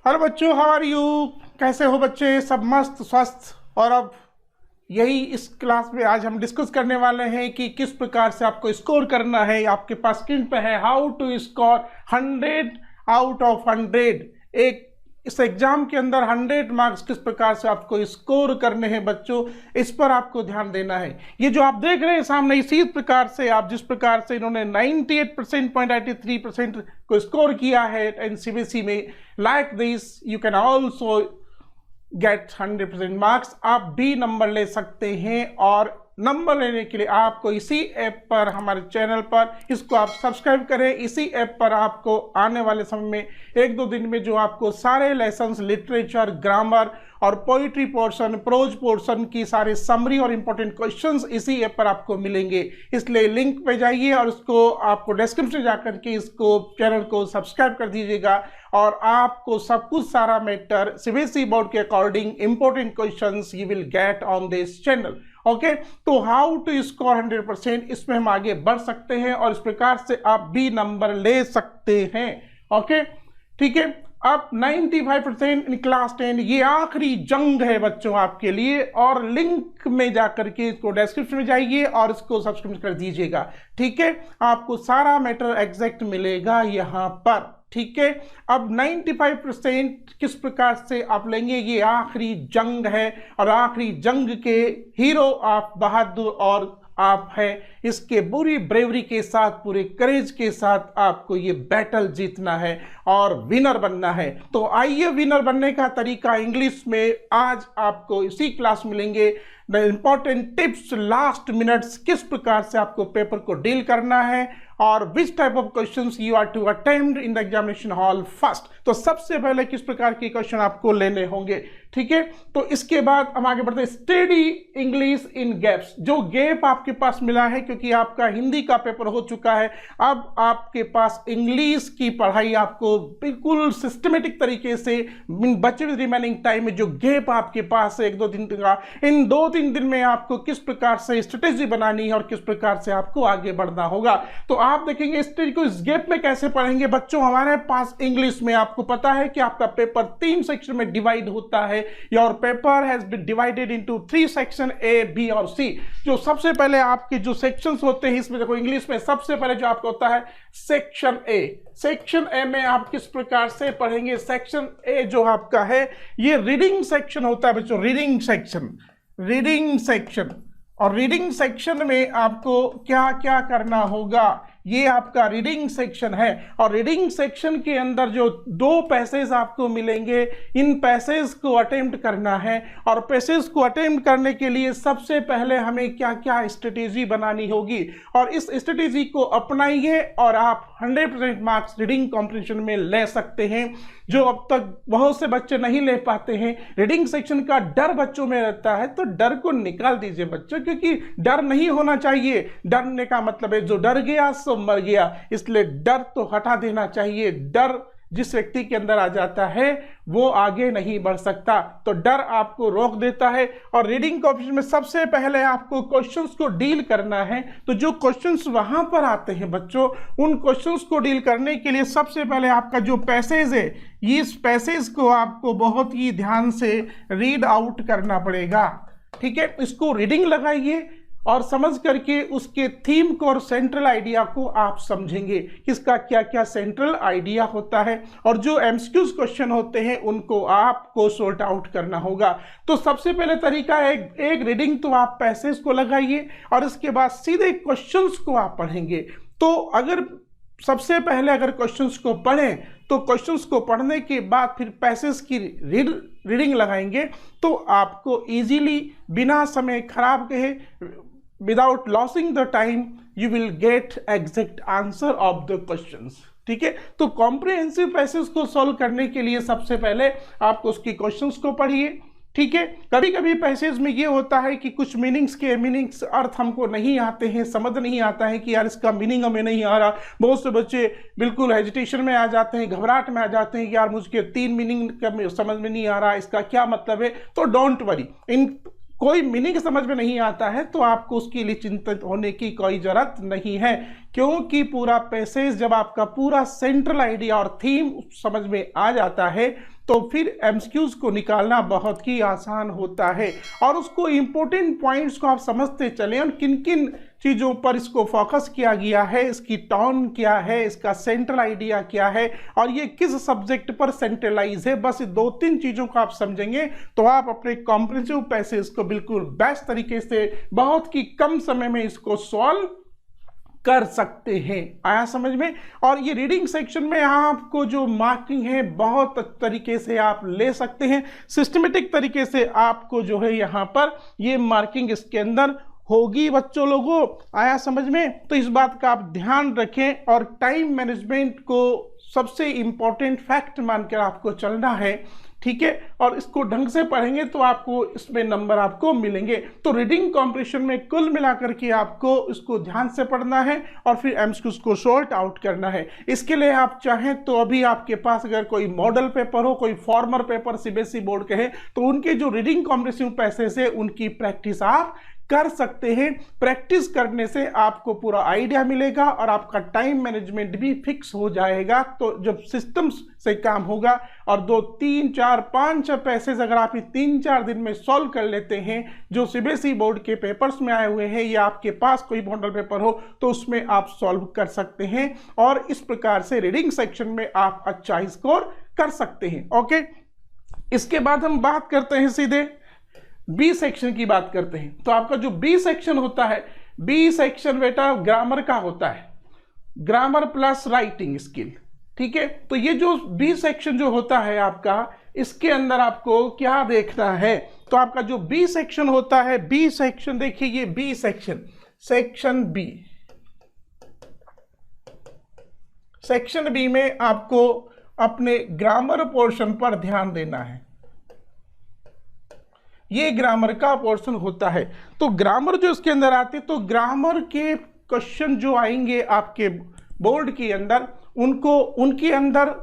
Hello बच्चों, how are you? कैसे हो बच्चे? सब मस्त स्वस्थ। और अब यही इस क्लास में आज हम डिस्कस करने वाले हैं कि किस प्रकार से आपको स्कोर करना है। आपके पास स्क्रीन पे है how to score 100 out of 100। एक इस एग्जाम के अंदर 100 मार्क्स किस प्रकार से आपको स्कोर करने हैं बच्चों, इस पर आपको ध्यान देना है। ये जो आप देख रहे हैं सामने, इसी प्रकार से आप जिस प्रकार से इन्होंने 98% 0.83% को स्कोर किया है एनसीबीसी में, like this you can also get 100% marks. आप भी नंबर ले सकते हैं और नंबर लेने के लिए आपको इसी ऐप पर, हमारे चैनल पर, इसको आप सब्सक्राइब करें। इसी ऐप पर आपको आने वाले समय में 1-2 दिन में जो आपको सारे लेसन्स, लिटरेचर, ग्रामर और पोइट्री पोर्शन, प्रोज पोर्शन की सारे समरी और इंपॉर्टेंट क्वेश्चंस इसी ऐप पर आपको मिलेंगे। इसलिए लिंक पे जाइए और उसको आपको डिस्क्रिप्शन जाकर के इसको चैनल को सब्सक्राइब कर दीजिएगा और आपको सब कुछ सारा मैटर सीबीएसई बोर्ड के according important questions you will get on this channel. Okay, तो हाउ टू स्कोर 100%, इसमें हम आगे बढ़ सकते हैं और इस प्रकार से आप भी नंबर ले सकते हैं। ओके, ठीक है। अब 95% इन क्लास 10 ये आखिरी जंग है बच्चों आपके लिए, और लिंक में जाकर के इसको डिस्क्रिप्शन में जाइए और इसको सब्सक्राइब कर दीजिएगा। ठीक है, आपको सारा मैटर एग्जैक्ट मिलेगा यहाँ पर। ठीक है, अब 95% किस प्रकार से आप लेंगे, ये आखिरी जंग है और आखिरी जंग के हीरो आप बहादुर और आप है। इसके पूरी ब्रेवरी के साथ, पूरे करेज के साथ आपको ये बैटल जीतना है और विनर बनना है। तो आइए, विनर बनने का तरीका इंग्लिश में आज आपको इसी क्लास मिलेंगे। The important tips, last minutes, किस प्रकार से आपको पेपर को डील करना है और which type of questions you are to attempt in the examination hall first. तो सबसे पहले किस प्रकार के क्वेश्चन आपको लेने होंगे। ठीक है, तो इसके बाद हम आगे बढ़ते हैं। Study English in gaps. जो गैप आपके पास मिला है, क्योंकि आपका हिंदी का पेपर हो चुका है, अब आपके पास इंग्लिश की पढ़ाई आपको बिल्कुल सिस्टमेटिक तरीके से बचे हुए रिमेनिंग टाइम में जो गैप आपके पास है 1-2 दिन का, इन 2-3 दिन में आपको किस प्रकार से स्ट्रेटेजी बनानी है और किस प्रकार से आपको आगे बढ़ना होगा। तो आप देखेंगे स्टडी को इस गैप में कैसे पढ़ेंगे बच्चों। हमारे पास इंग्लिश में आपको पता है कि आपका पेपर 3 सेक्शन में डिवाइड होता है। Your paper has been divided into 3 section, A, B और सी। जो सबसे पहले आपके जो सेक्शंस होते हैं, इसमें देखो इंग्लिश में सबसे पहले जो आपका होता है सेक्शन ए। सेक्शन ए में आप किस प्रकार से पढ़ेंगे। सेक्शन ए जो आपका है ये रीडिंग सेक्शन होता है बच्चों। रीडिंग सेक्शन और रीडिंग सेक्शन में आपको क्या क्या करना होगा, ये आपका रीडिंग सेक्शन है। और रीडिंग सेक्शन के अंदर जो 2 पैसेज आपको मिलेंगे, इन पैसेज को अटेम्प्ट करना है। और पैसेज को अटेम्प्ट करने के लिए सबसे पहले हमें क्या क्या स्ट्रेटेजी बनानी होगी, और इस स्ट्रेटेजी को अपनाइए और आप 100% मार्क्स रीडिंग कॉम्पिटिशन में ले सकते हैं, जो अब तक बहुत से बच्चे नहीं ले पाते हैं। रीडिंग सेक्शन का डर बच्चों में रहता है, तो डर को निकाल दीजिए बच्चों, क्योंकि डर नहीं होना चाहिए। डरने का मतलब है जो डर गया सो मर गया, इसलिए डर तो हटा देना चाहिए। डर जिस व्यक्ति के अंदर आ जाता है वो आगे नहीं बढ़ सकता, तो डर आपको रोक देता है। और रीडिंग कॉम्पिटिशन में सबसे पहले आपको क्वेश्चंस को डील करना है। तो जो क्वेश्चंस वहां पर आते हैं बच्चों, उन क्वेश्चंस को डील करने के लिए सबसे पहले आपका जो पैसेज है, इस पैसेज को आपको बहुत ही ध्यान से रीड आउट करना पड़ेगा। ठीक है, इसको रीडिंग लगाइए और समझ करके उसके थीम को और सेंट्रल आइडिया को आप समझेंगे, किसका क्या क्या सेंट्रल आइडिया होता है, और जो एमसीक्यूज क्वेश्चन होते हैं उनको आपको सॉर्ट आउट करना होगा। तो सबसे पहले तरीका है एक रीडिंग, तो आप पैसेज को लगाइए और इसके बाद सीधे क्वेश्चंस को आप पढ़ेंगे। तो अगर सबसे पहले अगर क्वेश्चंस को पढ़ें, तो क्वेश्चंस को पढ़ने के बाद फिर पैसेज की रीडिंग लगाएंगे, तो आपको इजीली बिना समय खराब कहे, without losing the time, you will get exact answer of the questions। ठीक है, तो कॉम्प्रिहेंसिव पैसेज को सॉल्व करने के लिए सबसे पहले आपको उसकी क्वेश्चंस को पढ़िए। ठीक है, कभी कभी पैसेज में ये होता है कि कुछ मीनिंग्स अर्थ हमको नहीं आते हैं, समझ नहीं आता है कि यार इसका मीनिंग हमें नहीं आ रहा। बहुत से बच्चे बिल्कुल हेजिटेशन में आ जाते हैं, घबराहट में आ जाते हैं कि यार मुझे 3 मीनिंग समझ में नहीं आ रहा, इसका क्या मतलब है। तो डोंट वरी, इन कोई मीनिंग समझ में नहीं आता है तो आपको उसके लिए चिंतित होने की कोई जरूरत नहीं है, क्योंकि पूरा पैसेज जब आपका पूरा सेंट्रल आइडिया और थीम समझ में आ जाता है तो फिर एमसीक्यूज को निकालना बहुत ही आसान होता है। और उसको इम्पोर्टेंट पॉइंट्स को आप समझते चलें और किन किन चीज़ों पर इसको फोकस किया गया है, इसकी टोन क्या है, इसका सेंट्रल आइडिया क्या है और ये किस सब्जेक्ट पर सेंट्रलाइज है, बस 2-3 चीज़ों को आप समझेंगे तो आप अपने कॉम्प्रिहेंसिव पैसेज को बिल्कुल बेस्ट तरीके से बहुत ही कम समय में इसको सॉल्व कर सकते हैं। आया समझ में। और ये रीडिंग सेक्शन में आपको जो मार्किंग है बहुत तरीके से आप ले सकते हैं, सिस्टमेटिक तरीके से आपको जो है यहाँ पर ये मार्किंग इसके अंदर होगी बच्चों लोगों। आया समझ में। तो इस बात का आप ध्यान रखें और टाइम मैनेजमेंट को सबसे इंपॉर्टेंट फैक्ट मानकर आपको चलना है, ठीक है। और इसको ढंग से पढ़ेंगे तो आपको इसमें नंबर आपको मिलेंगे। तो रीडिंग कॉम्प्रिहेंशन में कुल मिलाकर के आपको इसको ध्यान से पढ़ना है और फिर एमसीक्यूज को सॉर्ट आउट करना है। इसके लिए आप चाहें तो अभी आपके पास अगर कोई मॉडल पेपर हो, कोई फॉर्मर पेपर सीबीएसई बोर्ड के हैं, तो उनके जो रीडिंग कॉम्प्रिहेंसिव पैसेज है उनकी प्रैक्टिस आप कर सकते हैं। प्रैक्टिस करने से आपको पूरा आइडिया मिलेगा और आपका टाइम मैनेजमेंट भी फिक्स हो जाएगा। तो जब सिस्टम से काम होगा और 2, 3, 4, 5 पैसेज अगर आप 3-4 दिन में सॉल्व कर लेते हैं जो सीबीएसई बोर्ड के पेपर्स में आए हुए हैं या आपके पास कोई मॉडल पेपर हो तो उसमें आप सॉल्व कर सकते हैं और इस प्रकार से रीडिंग सेक्शन में आप अच्छा स्कोर कर सकते हैं। ओके, इसके बाद हम बात करते हैं सीधे बी सेक्शन की बात करते हैं। तो आपका जो बी सेक्शन होता है, बी सेक्शन बेटा ग्रामर का होता है, ग्रामर प्लस राइटिंग स्किल, ठीक है। तो ये जो बी सेक्शन जो होता है आपका, इसके अंदर आपको क्या देखना है, तो आपका जो बी सेक्शन होता है, बी सेक्शन देखिए ये B section, section B, section B में आपको अपने ग्रामर पोर्शन पर ध्यान देना है। ये ग्रामर का पोर्शन होता है। तो ग्रामर जो इसके अंदर आती है, तो ग्रामर के क्वेश्चन जो आएंगे आपके बोर्ड के अंदर, उनको उनके अंदर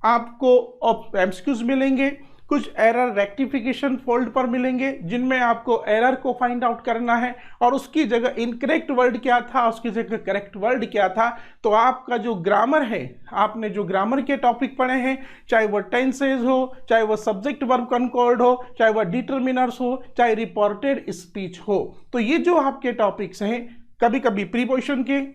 आपको एमसीक्यूज मिलेंगे, कुछ एरर रेक्टिफिकेशन फोल्ड पर मिलेंगे जिनमें आपको एरर को फाइंड आउट करना है और उसकी जगह इनकरेक्ट वर्ड क्या था, उसकी जगह करेक्ट वर्ड क्या था। तो आपका जो ग्रामर है, आपने जो ग्रामर के टॉपिक पढ़े हैं, चाहे वह टेंसेज हो, चाहे वह सब्जेक्ट वर्ब कॉन्कॉर्ड हो, चाहे वह डिटरमिनर्स हो, चाहे रिपोर्टेड स्पीच हो, तो ये जो आपके टॉपिक्स हैं, कभी कभी प्रीपोजिशन के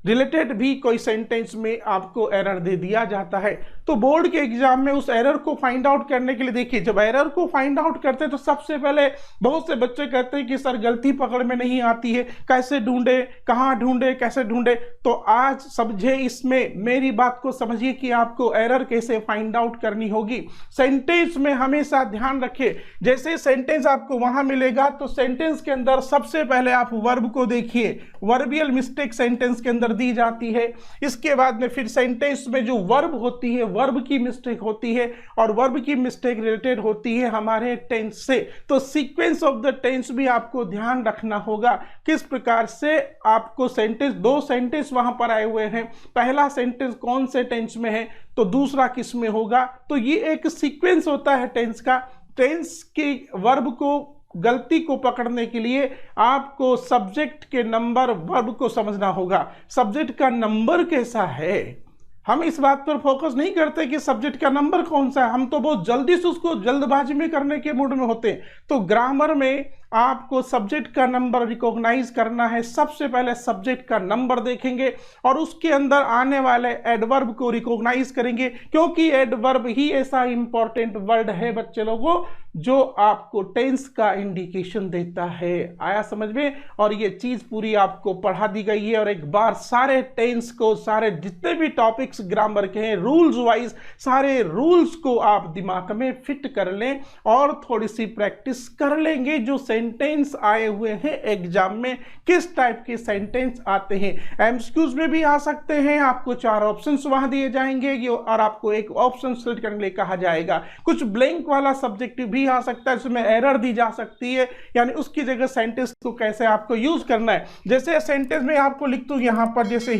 रिलेटेड भी कोई सेंटेंस में आपको एरर दे दिया जाता है। तो बोर्ड के एग्जाम में उस एरर को फाइंड आउट करने के लिए देखिए, जब एरर को फाइंड आउट करते हैं तो सबसे पहले बहुत से बच्चे कहते हैं कि सर गलती पकड़ में नहीं आती है, कैसे ढूंढे, कहाँ ढूंढे, कैसे ढूंढे। तो आज समझे, इसमें मेरी बात को समझिए कि आपको एरर कैसे फाइंड आउट करनी होगी। सेंटेंस में हमेशा ध्यान रखिए, जैसे सेंटेंस आपको वहां मिलेगा तो सेंटेंस के अंदर सबसे पहले आप वर्ब को देखिए, वर्बियल मिस्टेक सेंटेंस के अंदर दी जाती है। इसके बाद में फिर सेंटेंस में जो वर्ब होती है, वर्ब की मिस्टेक होती है और वर्ब की मिस्टेक रिलेटेड होती है हमारे टेंस से। तो सीक्वेंस ऑफ द टेंस भी आपको ध्यान रखना होगा, किस प्रकार से आपको सेंटेंस, 2 सेंटेंस वहां पर आए हुए हैं, पहला सेंटेंस कौन से टेंस में है तो दूसरा किस में होगा। तो ये एक सीक्वेंस होता है टेंस का। टेंस के वर्ब को, गलती को पकड़ने के लिए आपको सब्जेक्ट के नंबर, वर्ब को समझना होगा, सब्जेक्ट का नंबर कैसा है। हम इस बात पर फोकस नहीं करते कि सब्जेक्ट का नंबर कौन सा है, हम तो बहुत जल्दी से उसको जल्दबाजी में करने के मूड में होते हैं। तो ग्रामर में आपको सब्जेक्ट का नंबर रिकॉग्नाइज करना है। सबसे पहले सब्जेक्ट का नंबर देखेंगे और उसके अंदर आने वाले एडवर्ब को रिकॉग्नाइज करेंगे, क्योंकि एडवर्ब ही ऐसा इंपॉर्टेंट वर्ड है बच्चे लोगों जो आपको टेंस का इंडिकेशन देता है। आया समझ में। और ये चीज पूरी आपको पढ़ा दी गई है और एक बार सारे टेंस को, सारे जितने भी टॉपिक्स ग्रामर के हैं रूल्स वाइज, सारे रूल्स को आप दिमाग में फिट कर लें और थोड़ी सी प्रैक्टिस कर लेंगे। जो सेंटेंस आए हुए हैं एग्जाम में, किस टाइप के सेंटेंस आते हैं, एमसीक्यूज में भी आ सकते हैं, आपको 4 ऑप्शंस वहां दिए जाएंगे और आपको एक ऑप्शन सेलेक्ट करने के लिए कहा जाएगा। कुछ ब्लैंक वाला सब्जेक्टिव भी आ सकता है, उसमें एरर दी जा सकती है, यानी उसकी जगह सेंटेंस को कैसे आपको यूज करना है। जैसे सेंटेंस में आपको लिख दूं यहां पर, जैसे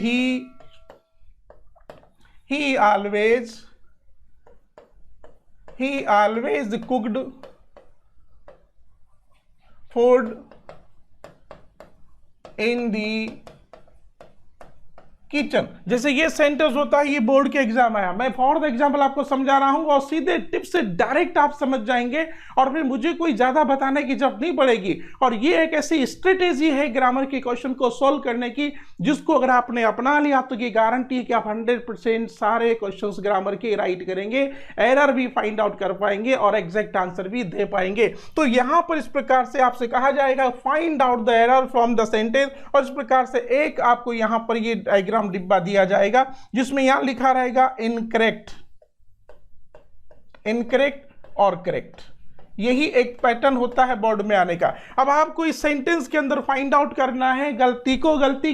he always cooked food in the kitchen. जैसे ये सेंटेंस होता है, ये बोर्ड के एग्जाम आया, मैं फॉर द एग्जाम्पल आपको समझा रहा हूं और सीधे टिप से डायरेक्ट आप समझ जाएंगे और फिर मुझे कोई ज्यादा बताने की जरूरत नहीं पड़ेगी। और ये एक ऐसी स्ट्रेटेजी है ग्रामर के क्वेश्चन को सॉल्व करने की, जिसको अगर आपने अपना लिया तो ये गारंटी है कि आप 100% सारे क्वेश्चंस ग्रामर के राइट करेंगे, एरर भी फाइंड आउट कर पाएंगे और एग्जैक्ट आंसर भी दे पाएंगे। तो यहां पर इस प्रकार से आपसे कहा जाएगा find out the error from the sentence, और इस प्रकार से एक आपको यहां पर ये डायग्राम डिब्बा दिया जाएगा जिसमें यहां लिखा रहेगा इनकरेक्ट, इनकरेक्ट और करेक्ट। यही एक पैटर्न होता है बोर्ड में आने का। अब आपको इस सेंटेंस के अंदर फाइंड आउट करना है गलती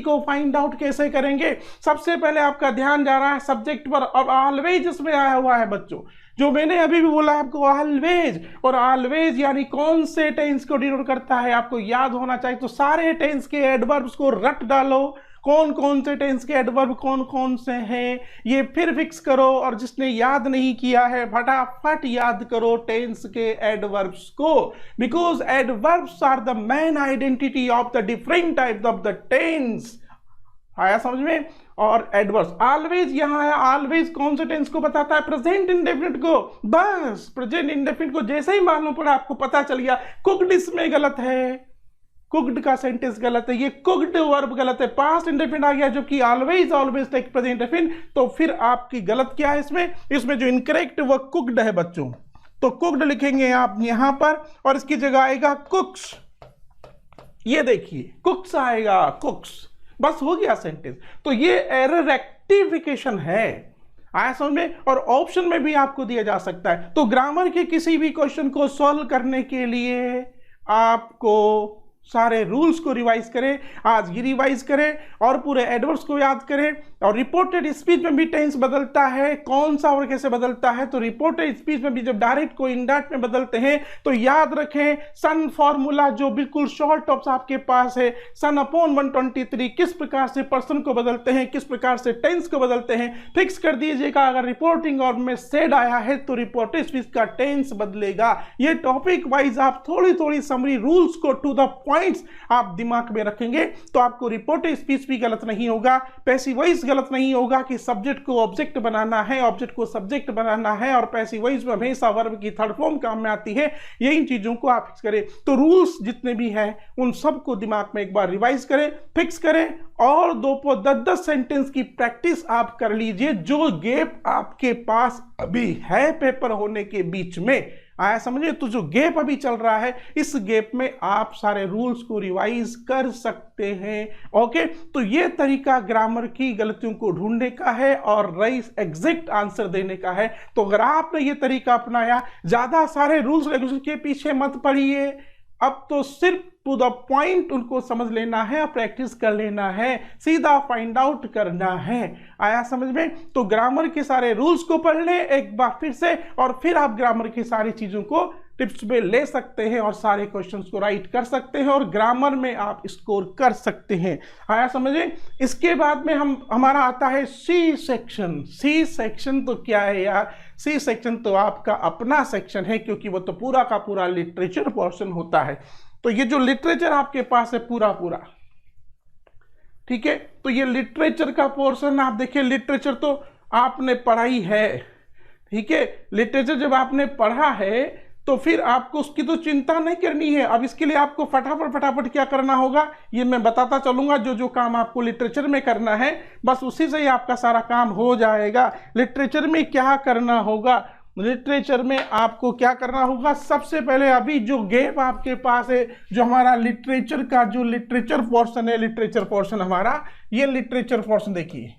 को फाइंड आउट कैसे करेंगे। सबसे पहले आपका ध्यान जा रहा है सब्जेक्ट पर। अब ऑलवेज इसमें आया हुआ है बच्चों, जो मैंने अभी भी बोला आपको ऑलवेज, और ऑलवेज यानी कौन से टेंस को डिनोट करता है आपको याद होना चाहिए। तो सारे टेंस के एडवर्ब्स को रट डालो, कौन कौन से टेंस के एडवर्ब कौन कौन से हैं ये फिर फिक्स करो, और जिसने याद नहीं किया है फटाफट याद करो टेंस के एडवर्ब्स को, because adverbs are the main identity of the different type of the tense. आया समझ में। और एडवर्ब्स ऑलवेज यहां है, ऑलवेज कौन से टेंस को बताता है, प्रेजेंट इंडेफिनिट को। बस प्रेजेंट इंडेफिनिट को जैसे ही मालूम पड़ा आपको पता चल गया कुक्ड इसमें गलत है, कुक्ड का सेंटेंस गलत है, ये कुक्ड वर्ब गलत है, पास्ट इंडेफिनिट आ गया जो कि always always take present indefinite, तो फिर आपकी गलत क्या है इसमें जो इनकरेक्ट वो कुक्ड है बच्चों। तो कुक्ड लिखेंगे आप यहां पर और इसकी जगह आएगा कुक्स। ये देखिए कुक्स आएगा, कुक्स, बस हो गया सेंटेंस। तो ये एरर रेक्टिफिकेशन है, आया समझ में। और ऑप्शन में भी आपको दिया जा सकता है। तो ग्रामर के किसी भी क्वेश्चन को सॉल्व करने के लिए आपको सारे रूल्स को रिवाइज करें, आज ये रिवाइज करें और पूरे एडवर्ब्स को याद करें। और रिपोर्टेड स्पीच में भी टेंस बदलता है, कौन सा और कैसे बदलता है। तो रिपोर्टेड स्पीच में भी जब डायरेक्ट को इनडायरेक्ट में बदलते हैं तो याद रखें सन फॉर्मूला जो बिल्कुल शॉर्ट टॉप्स आपके पास है, सन अपॉन 123 किस प्रकार से पर्सन को बदलते हैं, किस प्रकार से टेंस को बदलते हैं, फिक्स कर दीजिएगा। अगर रिपोर्टिंग और में सेड आया है तो रिपोर्टेड स्पीच का टेंस बदलेगा। ये टॉपिक वाइज आप थोड़ी थोड़ी समरी रूल्स को टू द पॉइंट्स आप दिमाग में रखेंगे तो आपको रिपोर्टेड स्पीच भी गलत नहीं होगा, पैसिव वॉइस गलत नहीं होगा कि सब्जेक्ट को ऑब्जेक्ट बनाना है, ऑब्जेक्ट को सब्जेक्ट बनाना है, और पैसिव वॉइस में हमेशा वर्ब की थर्ड फॉर्म काम में आती है। यही चीजों को आप फिक्स करें। तो रूल्स जितने भी हैं उन सबको दिमाग में एक बार रिवाइज करें, फिक्स करें और 10-10 सेंटेंस की प्रैक्टिस आप कर लीजिए। जो गैप आपके पास अभी है पेपर होने के बीच में, आया समझिए। तो जो गैप अभी चल रहा है इस गैप में आप सारे रूल्स को रिवाइज कर सकते हैं। ओके, तो ये तरीका ग्रामर की गलतियों को ढूंढने का है और राइट एग्जैक्ट आंसर देने का है। तो अगर आपने ये तरीका अपनाया, ज्यादा सारे रूल्स रेगुलेशन के पीछे मत पड़िए, अब तो सिर्फ टू द पॉइंट उनको समझ लेना है और प्रैक्टिस कर लेना है, सीधा फाइंड आउट करना है। आया समझ में। तो ग्रामर के सारे रूल्स को पढ़ लें एक बार फिर से और फिर आप ग्रामर की सारी चीजों को टिप्स में ले सकते हैं और सारे क्वेश्चंस को राइट कर सकते हैं और ग्रामर में आप स्कोर कर सकते हैं। आया समझे। इसके बाद में हमारा आता है सी सेक्शन। सी सेक्शन तो क्या है यार, सी सेक्शन तो आपका अपना सेक्शन है क्योंकि वो तो पूरा का पूरा लिटरेचर पोर्शन होता है। तो ये जो लिटरेचर आपके पास है पूरा पूरा, ठीक है, तो ये लिटरेचर का पोर्शन आप देखिए, लिटरेचर तो आपने पढ़ा ही है, ठीक है। लिटरेचर जब आपने पढ़ा है तो फिर आपको उसकी तो चिंता नहीं करनी है। अब इसके लिए आपको फटाफट फटाफट क्या करना होगा ये मैं बताता चलूंगा। जो जो काम आपको लिटरेचर में करना है बस उसी से ही आपका सारा काम हो जाएगा। लिटरेचर में क्या करना होगा, लिटरेचर में आपको क्या करना होगा, सबसे पहले अभी जो गैप आपके पास है, जो हमारा लिटरेचर का जो लिटरेचर पोर्शन है, लिटरेचर पोर्शन हमारा, ये लिटरेचर पोर्शन देखिए,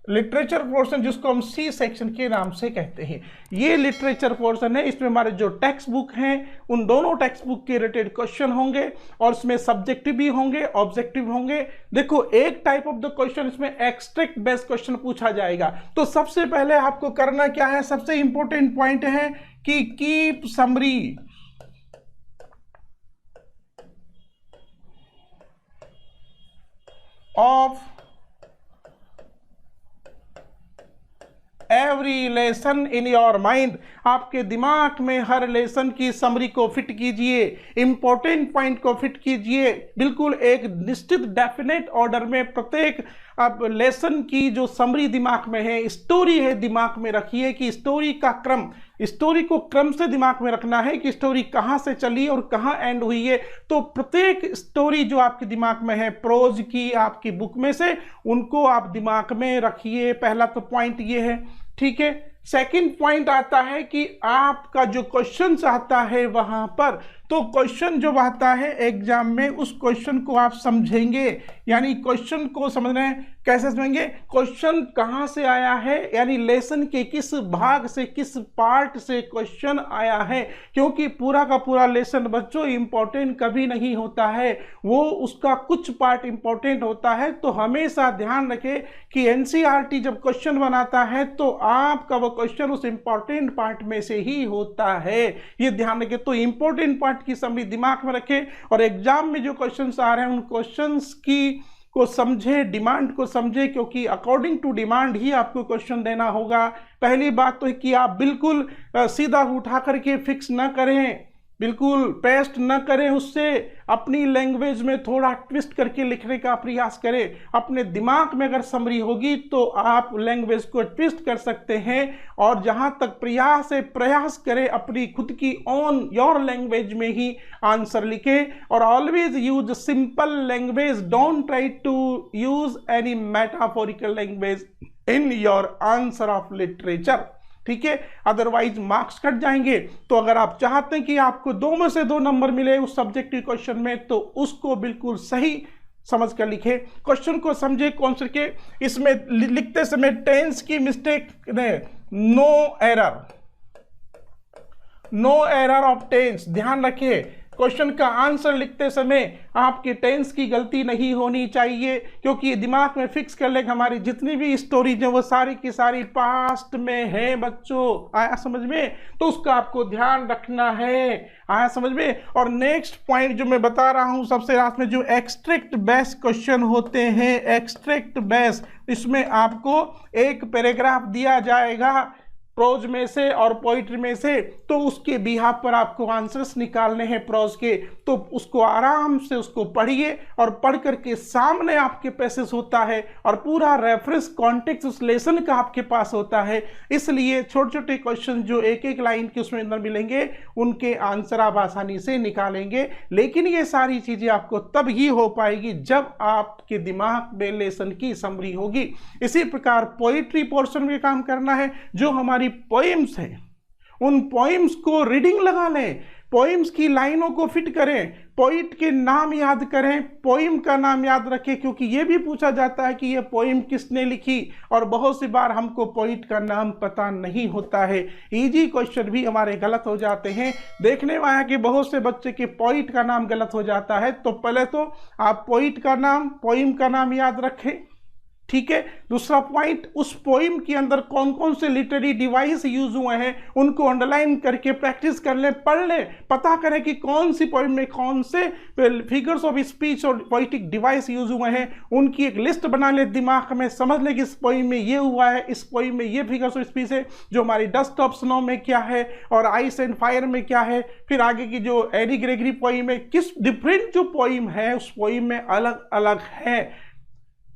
लिटरेचर पोर्शन जिसको हम सी सेक्शन के नाम से कहते हैं, ये लिटरेचर पोर्शन है। इसमें हमारे जो टेक्स्ट बुक हैं उन दोनों टेक्स्ट बुक के रिलेटेड क्वेश्चन होंगे और इसमें सब्जेक्टिव भी होंगे, ऑब्जेक्टिव होंगे। देखो एक टाइप ऑफ द क्वेश्चन इसमें एक्सट्रैक्ट बेस्ड क्वेश्चन पूछा जाएगा। तो सबसे पहले आपको करना क्या है, सबसे इंपॉर्टेंट पॉइंट है कि keep summary of every lesson in your mind. आपके दिमाग में हर लेसन की समरी को फिट कीजिए, इंपॉर्टेंट पॉइंट को फिट कीजिए, बिल्कुल एक निश्चित डेफिनेट ऑर्डर में प्रत्येक अब लेसन की जो समरी दिमाग में है, स्टोरी है, दिमाग में रखिए कि स्टोरी का क्रम, स्टोरी को क्रम से दिमाग में रखना है कि स्टोरी कहाँ से चली और कहाँ एंड हुई है। तो प्रत्येक स्टोरी जो आपके दिमाग में है प्रोज की आपकी बुक में से, उनको आप दिमाग में रखिए। पहला तो पॉइंट ये है, ठीक है। सेकंड पॉइंट आता है कि आपका जो क्वेश्चन आता है वहां पर, तो क्वेश्चन जो आता है एग्जाम में, उस क्वेश्चन को आप समझेंगे, यानी क्वेश्चन को समझना है। कैसे समझेंगे? क्वेश्चन कहाँ से आया है, यानी लेसन के किस भाग से, किस पार्ट से क्वेश्चन आया है। क्योंकि पूरा का पूरा लेसन बच्चों इंपॉर्टेंट कभी नहीं होता है, वो उसका कुछ पार्ट इंपॉर्टेंट होता है। तो हमेशा ध्यान रखें कि एनसीईआरटी जब क्वेश्चन बनाता है तो आपका वो क्वेश्चन उस इंपॉर्टेंट पार्ट में से ही होता है, ये ध्यान रखें। तो इंपॉर्टेंट पार्ट की समरी दिमाग में रखें और एग्जाम में जो क्वेश्चंस आ रहे हैं उन क्वेश्चंस की को समझे, डिमांड को समझे, क्योंकि अकॉर्डिंग टू डिमांड ही आपको क्वेश्चन देना होगा। पहली बात तो है कि आप बिल्कुल सीधा उठा करके फिक्स ना करें, बिल्कुल पेस्ट न करें, उससे अपनी लैंग्वेज में थोड़ा ट्विस्ट करके लिखने का प्रयास करें। अपने दिमाग में अगर समरी होगी तो आप लैंग्वेज को ट्विस्ट कर सकते हैं। और जहां तक प्रयास है, प्रयास करें अपनी खुद की ऑन योर लैंग्वेज में ही आंसर लिखें। और always use simple language, don't try to use any metaphorical language in your answer of literature, ठीक है, अदरवाइज मार्क्स कट जाएंगे। तो अगर आप चाहते हैं कि आपको 2 में से 2 नंबर मिले उस सब्जेक्टिव क्वेश्चन में, तो उसको बिल्कुल सही समझ कर लिखे, क्वेश्चन को समझे। कौन से के इसमें लिखते समय टेंस की mistake, no error of tense, ध्यान रखिए। क्वेश्चन का आंसर लिखते समय आपके टेंस की गलती नहीं होनी चाहिए, क्योंकि दिमाग में फिक्स कर लें हमारी जितनी भी स्टोरीज है वो सारी की सारी पास्ट में है बच्चों, आया समझ में? तो उसका आपको ध्यान रखना है, आया समझ में? और नेक्स्ट पॉइंट जो मैं बता रहा हूं सबसे लास्ट में, जो एक्सट्रैक्ट बेस्ड क्वेश्चन होते हैं, एक्सट्रैक्ट बेस्ड, इसमें आपको एक पैराग्राफ दिया जाएगा प्रोज में से और पोइट्री में से, तो उसके बिहाफ पर आपको आंसर्स निकालने हैं प्रोज के। तो उसको आराम से उसको पढ़िए और पढ़ करके सामने आपके पैसेज होता है और पूरा रेफरेंस कॉन्टेक्स्ट उस लेसन का आपके पास होता है। इसलिए छोटे छोटे क्वेश्चन जो एक एक लाइन के उसमें अंदर मिलेंगे उनके आंसर आप आसानी से निकालेंगे। लेकिन ये सारी चीजें आपको तब ही हो पाएगी जब आपके दिमाग में लेसन की समरी होगी। इसी प्रकार पोइट्री पोर्शन में काम करना है, जो हमारी पोएम्स हैं उन पोएम्स को रीडिंग लगा लें, पोएम्स की लाइनों को फिट करें, पोइट के नाम याद करें, पोएम का नाम याद रखें, क्योंकि यह भी पूछा जाता है कि यह पोएम किसने लिखी, और बहुत सी बार हमको पोइट का नाम पता नहीं होता है। इजी क्वेश्चन भी हमारे गलत हो जाते हैं। देखने में आया कि बहुत से बच्चे के पोइट का नाम गलत हो जाता है। तो पहले तो आप पोइट का नाम, पोएम का नाम याद रखें, ठीक है। दूसरा पॉइंट, उस पोइम के अंदर कौन कौन से लिटरेरी डिवाइस यूज हुए हैं उनको अंडरलाइन करके प्रैक्टिस कर लें, पढ़ लें, पता करें कि कौन सी पोइम में कौन से फिगर्स ऑफ स्पीच और पोइटिक डिवाइस यूज हुए हैं, उनकी एक लिस्ट बना लें दिमाग में, समझ लें कि इस पोइम में ये हुआ है, इस पोइम में ये फिगर्स ऑफ स्पीच है, जो हमारी डस्ट ऑफ स्नो में क्या है और आइस एंड फायर में क्या है, फिर आगे की जो एनी ग्रेगरी पोइम है, किस डिफरेंट जो पोइम है उस पोइम में अलग अलग है,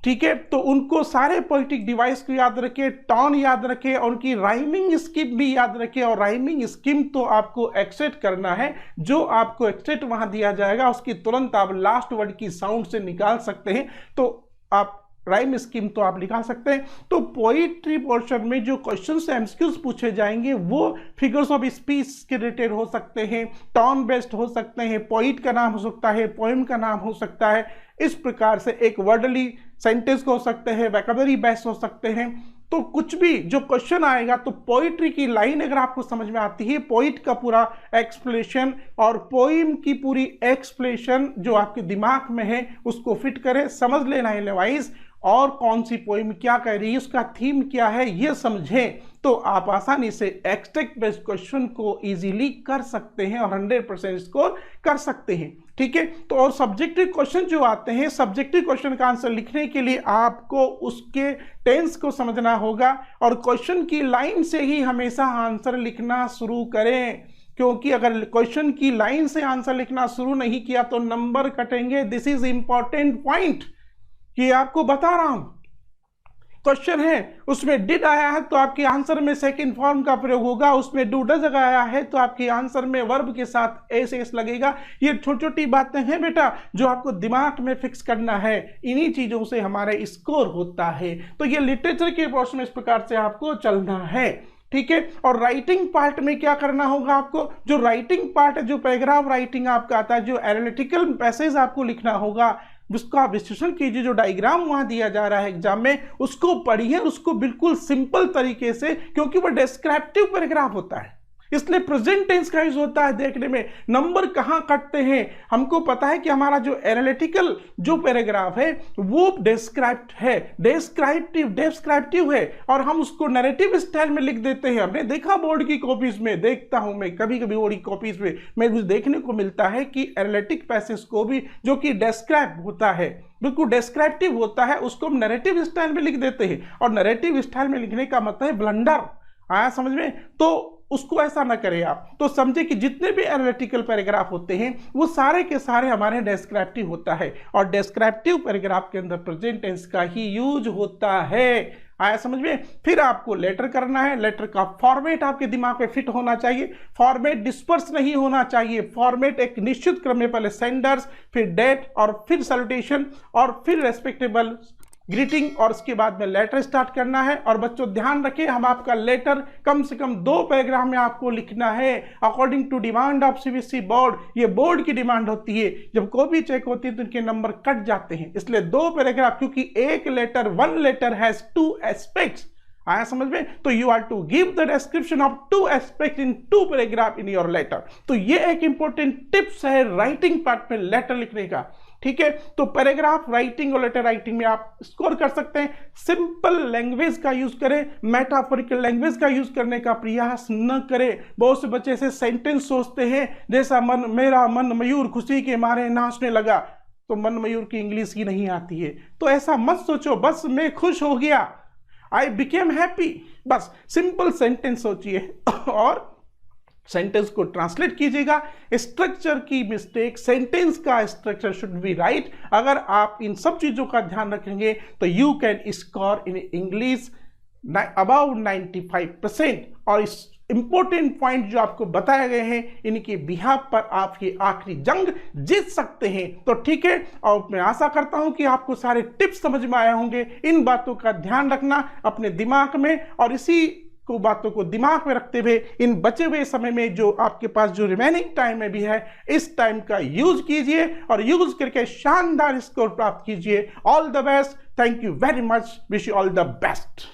ठीक है। तो उनको सारे पोइटिक डिवाइस को याद रखें, टोन याद रखें और उनकी राइमिंग स्कीम भी याद रखें। और राइमिंग स्कीम तो आपको एक्सेट करना है, जो आपको एक्सेट वहां दिया जाएगा उसकी तुरंत आप लास्ट वर्ड की साउंड से निकाल सकते हैं। तो आप राइम स्कीम तो आप निकाल सकते हैं। तो पोइट्री पोर्शन में जो क्वेश्चंस एमसीक्यूज पूछे जाएंगे वो फिगर्स ऑफ स्पीच के रिलेटेड हो सकते हैं, टोन बेस्ड हो सकते हैं, पोइट का नाम हो सकता है, पोएम का नाम हो सकता है, इस प्रकार से एक वर्डली सेंटेंस हो सकते हैं, वोकैबुलरी बेस्ड हो सकते हैं। तो कुछ भी जो क्वेश्चन आएगा तो पोइट्री की लाइन अगर आपको समझ में आती है, पोइट का पूरा एक्सप्लेनेशन और पोइम की पूरी एक्सप्लेनेशन जो आपके दिमाग में है उसको फिट करें, समझ लेना है वाइज, और कौन सी पोइम क्या कह रही है, उसका थीम क्या है, ये समझें तो आप आसानी से एक्सटेक्ट बेस्ड क्वेश्चन को इजीली कर सकते हैं और 100% स्कोर कर सकते हैं। ठीक है, तो और सब्जेक्टिव क्वेश्चन जो आते हैं, सब्जेक्टिव क्वेश्चन का आंसर लिखने के लिए आपको उसके टेंस को समझना होगा और क्वेश्चन की लाइन से ही हमेशा आंसर लिखना शुरू करें, क्योंकि अगर क्वेश्चन की लाइन से आंसर लिखना शुरू नहीं किया तो नंबर कटेंगे। दिस इज इंपॉर्टेंट पॉइंट कि आपको बता रहा हूं। क्वेश्चन है उसमें डिड आया है तो आपके आंसर में सेकंड फॉर्म का प्रयोग होगा, उसमें डू डज आया है तो आपके आंसर में वर्ब के साथ एस एस लगेगा। ये छोटी छोटी बातें हैं बेटा जो आपको दिमाग में फिक्स करना है, इन्हीं चीजों से हमारे स्कोर होता है। तो ये लिटरेचर के पोर्शन में इस प्रकार से आपको चलना है। ठीक है, और राइटिंग पार्ट में क्या करना होगा आपको, जो राइटिंग पार्ट है, जो पैराग्राफ राइटिंग आपका आता है, जो एनालिटिकल पैसेज आपको लिखना होगा, जिसका आप विश्लेषण कीजिए, जो डायग्राम वहां दिया जा रहा है एग्जाम में उसको पढ़िए, उसको बिल्कुल सिंपल तरीके से, क्योंकि वो डिस्क्रिप्टिव पैराग्राफ होता है, इसलिए प्रेजेंट टेंस का यूज होता है। देखने में नंबर कहां कटते हैं, हमको पता है कि हमारा जो एनालिटिकल जो पैराग्राफ है वो डिस्क्राइब्ड है, डिस्क्रिप्टिव है, और हम उसको नैरेटिव स्टाइल में लिख देते हैं। हमने देखा बोर्ड की कॉपीज में, देखता हूं मैं कभी कभी बोर्ड की कॉपीज में मैं कुछ देखने को मिलता है कि एनालिटिक पैसेज को भी जो कि डिस्क्राइब होता है, बिल्कुल डिस्क्रिप्टिव होता है, उसको हम नैरेटिव स्टाइल में लिख देते हैं। और नैरेटिव स्टाइल में लिखने का मतलब है ब्लंडर, आया समझ में? तो उसको ऐसा ना करें आप। तो समझे कि जितने भी एनालिटिकल पैराग्राफ होते हैं वो सारे के सारे हमारे डिस्क्रिप्टिव होता है, और डिस्क्रिप्टिव पैराग्राफ के अंदर प्रेजेंट टेंस का ही यूज होता है। आया समझ में? फिर आपको लेटर करना है, लेटर का फॉर्मेट आपके दिमाग में फिट होना चाहिए, फॉर्मेट डिस्पर्स नहीं होना चाहिए, फॉर्मेट एक निश्चित क्रम में, पहले सेंडर्स, फिर डेट, और फिर सैल्यूटेशन, और फिर रेस्पेक्टेबल ग्रीटिंग, और उसके बाद में लेटर स्टार्ट करना है। और बच्चों ध्यान रखें, हम आपका लेटर कम से कम 2 पैराग्राफ में आपको लिखना है according to demand of CBSE board. ये बोर्ड की डिमांड होती है, जब कॉपी चेक होती है तो इनके नंबर कट जाते हैं, इसलिए 2 पैराग्राफ, क्योंकि एक लेटर, 1 लेटर हैज 2 एस्पेक्ट्स। आया समझ में? तो you are to give the description of 2 aspect in 2 paragraph in your letter. तो ये एक इंपॉर्टेंट टिप्स है राइटिंग पार्ट में लेटर लिखने का। ठीक है, तो पैराग्राफ राइटिंग और लेटर राइटिंग में आप स्कोर कर सकते हैं। सिंपल लैंग्वेज का यूज करें, मेटाफोरिकल लैंग्वेज का यूज करने का प्रयास न करें। बहुत से बच्चे ऐसे सेंटेंस सोचते हैं जैसा मन मेरा मन मयूर खुशी के मारे नाचने लगा, तो मन मयूर की इंग्लिश ही नहीं आती है, तो ऐसा मत सोचो बस मैं खुश हो गया, आई बिकेम हैप्पी, बस सिंपल सेंटेंस सोचिए और सेंटेंस को ट्रांसलेट कीजिएगा। स्ट्रक्चर की मिस्टेक, सेंटेंस का स्ट्रक्चर शुड बी राइट। अगर आप इन सब चीजों का ध्यान रखेंगे तो you can score in English about 95%। और इस इंपॉर्टेंट पॉइंट जो आपको बताए गए हैं, इनके बिहाफ पर आप ये आखिरी जंग जीत सकते हैं। तो ठीक है, और मैं आशा करता हूं कि आपको सारे टिप्स समझ में आए होंगे। इन बातों का ध्यान रखना अपने दिमाग में, और इसी को बातों को दिमाग में रखते हुए इन बचे हुए समय में जो आपके पास जो रिमेनिंग टाइम में भी है, इस टाइम का यूज कीजिए और यूज करके शानदार स्कोर प्राप्त कीजिए। All the best, thank you very much, wish you all the best.